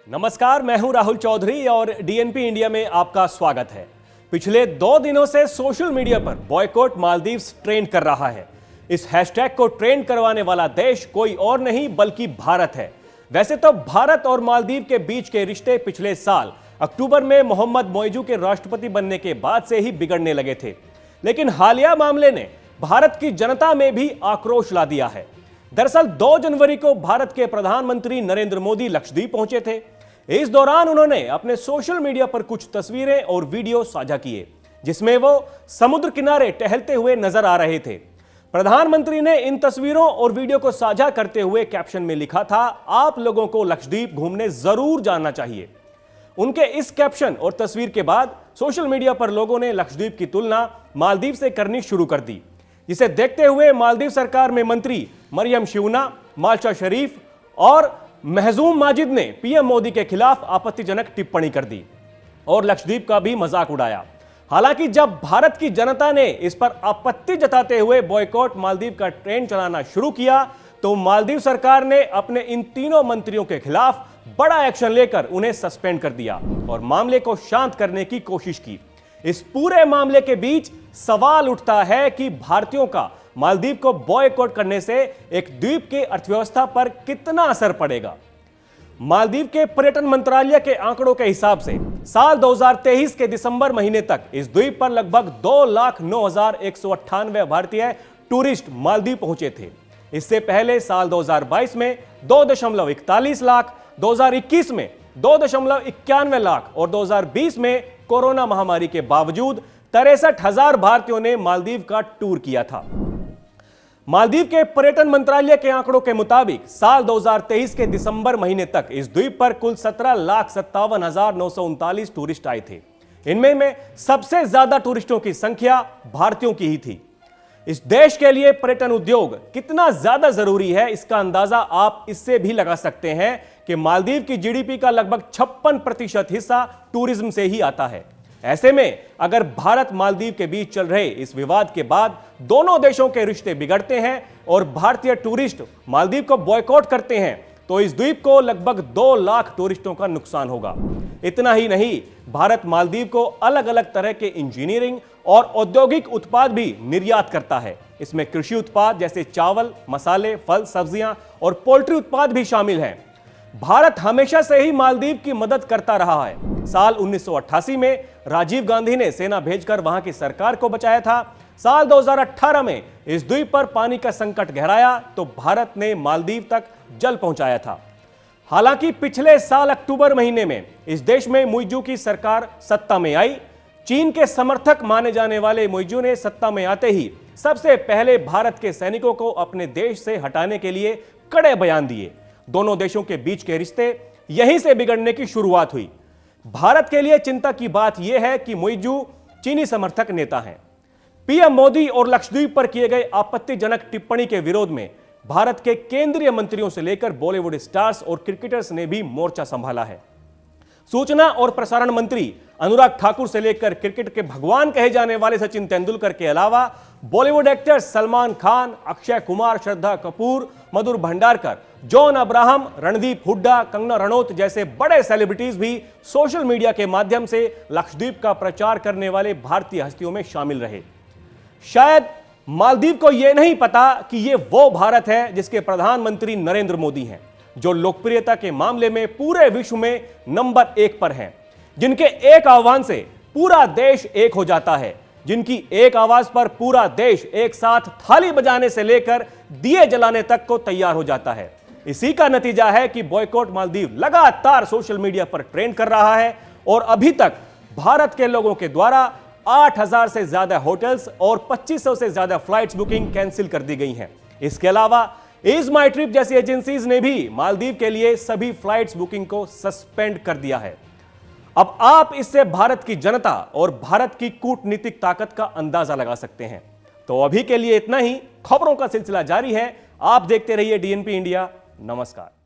नमस्कार, मैं हूं राहुल चौधरी और डीएनपी इंडिया में आपका स्वागत है। पिछले 2 दिनों से सोशल मीडिया पर बॉयकॉट मालदीव्स ट्रेंड कर रहा है। इस हैशटैग को ट्रेंड करवाने वाला देश कोई और नहीं बल्कि भारत है। वैसे तो भारत और मालदीव के बीच के रिश्ते पिछले साल अक्टूबर में मोहम्मद मोइजू के राष्ट्रपति बनने के बाद से ही बिगड़ने लगे थे, लेकिन हालिया मामले ने भारत की जनता में भी आक्रोश ला दिया है। दरअसल 2 जनवरी को भारत के प्रधानमंत्री नरेंद्र मोदी लक्षद्वीप पहुंचे थे। इस दौरान उन्होंने अपने सोशल मीडिया पर कुछ तस्वीरें और वीडियो साझा किए, जिसमें वो समुद्र किनारे टहलते हुए नजर आ रहे थे। प्रधानमंत्री ने इन तस्वीरों और वीडियो को साझा करते हुए कैप्शन में लिखा था, आप लोगों को लक्षद्वीप घूमने जरूर जाना चाहिए। उनके इस कैप्शन और तस्वीर के बाद सोशल मीडिया पर लोगों ने लक्षद्वीप की तुलना मालदीव से करनी शुरू कर दी, जिसे देखते हुए मालदीव सरकार में मंत्री मरियम शिवना, माल्शा शरीफ और महजूम माजिद ने पीएम मोदी के खिलाफ आपत्तिजनक टिप्पणी कर दी और लक्षद्वीप का भी मजाक उड़ाया। हालांकि जब भारत की जनता ने इस पर आपत्ति जताते हुए बॉयकॉट मालदीव का ट्रेंड चलाना शुरू किया, तो मालदीव सरकार ने अपने इन तीनों मंत्रियों के खिलाफ बड़ा एक्शन लेकर उन्हें सस्पेंड कर दिया और मामले को शांत करने की कोशिश की। इस पूरे मामले के बीच सवाल उठता है कि भारतीयों का मालदीव को बॉयकॉट करने से एक द्वीप की अर्थव्यवस्था पर कितना असर पड़ेगा। मालदीव के पर्यटन मंत्रालय के आंकड़ों के हिसाब से साल 2023 के दिसंबर महीने तक इस द्वीप पर लगभग 2,09,198 भारतीय टूरिस्ट मालदीव पहुंचे थे। इससे पहले साल 2022 में 2.41 लाख, 2021 में 2.91 लाख और 2020 में कोरोना महामारी के बावजूद 63,000 भारतीयों ने मालदीव का टूर किया था। मालदीव के पर्यटन मंत्रालय के आंकड़ों के मुताबिक साल 2023 के दिसंबर महीने तक इस द्वीप पर कुल 17,57,939 टूरिस्ट आए थे। इनमें में सबसे ज्यादा टूरिस्टों की संख्या भारतीयों की ही थी। इस देश के लिए पर्यटन उद्योग कितना ज्यादा जरूरी है, इसका अंदाजा आप इससे भी लगा सकते हैं कि मालदीव की जीडीपी का लगभग 56% हिस्सा टूरिज्म से ही आता है। ऐसे में अगर भारत मालदीव के बीच चल रहे इस विवाद के बाद दोनों देशों के रिश्ते बिगड़ते हैं और भारतीय टूरिस्ट मालदीव को बॉयकॉट करते हैं, तो इस द्वीप को लगभग 2 लाख टूरिस्टों का नुकसान होगा। इतना ही नहीं, भारत मालदीव को अलग अलग तरह के इंजीनियरिंग और औद्योगिक उत्पाद भी निर्यात करता है। इसमें कृषि उत्पाद जैसे चावल, मसाले, फल, सब्जियां और पोल्ट्री उत्पाद भी शामिल हैं। भारत हमेशा से ही मालदीव की मदद करता रहा है। साल 1988 में राजीव गांधी ने सेना भेजकर वहां की सरकार को बचाया था। साल 2018 में इस द्वीप पर पानी का संकट गहराया तो भारत ने मालदीव तक जल पहुंचाया था। हालांकि पिछले साल अक्टूबर महीने में इस देश में मोइजू की सरकार सत्ता में आई। चीन के समर्थक माने जाने वाले मोइजू ने सत्ता में आते ही सबसे पहले भारत के सैनिकों को अपने देश से हटाने के लिए कड़े बयान दिए। दोनों देशों के बीच के रिश्ते यहीं से बिगड़ने की शुरुआत हुई। भारत के लिए चिंता की बात यह है कि मोइजू चीनी समर्थक नेता हैं। पीएम मोदी और लक्षद्वीप पर किए गए आपत्तिजनक टिप्पणी के विरोध में भारत के केंद्रीय मंत्रियों से लेकर बॉलीवुड स्टार्स और क्रिकेटर्स ने भी मोर्चा संभाला है। सूचना और प्रसारण मंत्री अनुराग ठाकुर से लेकर क्रिकेट के भगवान कहे जाने वाले सचिन तेंदुलकर के अलावा बॉलीवुड एक्टर्स सलमान खान, अक्षय कुमार, श्रद्धा कपूर, मधुर भंडारकर, जॉन अब्राहम, रणदीप हुड्डा, कंगना रनौत जैसे बड़े सेलिब्रिटीज भी सोशल मीडिया के माध्यम से लक्षद्वीप का प्रचार करने वाले भारतीय हस्तियों में शामिल रहे। शायद मालदीव को यह नहीं पता कि यह वो भारत है जिसके प्रधानमंत्री नरेंद्र मोदी हैं, जो लोकप्रियता के मामले में पूरे विश्व में नंबर 1 पर हैं, जिनके एक आह्वान से पूरा देश एक हो जाता है, जिनकी एक आवाज पर पूरा देश एक साथ थाली बजाने से लेकर दिए जलाने तक को तैयार हो जाता है। इसी का नतीजा है कि बॉयकॉट मालदीव लगातार सोशल मीडिया पर ट्रेंड कर रहा है और अभी तक भारत के लोगों के द्वारा 8,000 से ज्यादा होटल्स और 2,500 से ज्यादा फ्लाइट्स बुकिंग कैंसिल कर दी गई हैं। इसके अलावा इज माई ट्रिप जैसी एजेंसीज ने भी मालदीव के लिए सभी फ्लाइट्स बुकिंग को सस्पेंड कर दिया है। अब आप इससे भारत की जनता और भारत की कूटनीतिक ताकत का अंदाजा लगा सकते हैं। तो अभी के लिए इतना ही। खबरों का सिलसिला जारी है। आप देखते रहिए डीएनपी इंडिया। नमस्कार।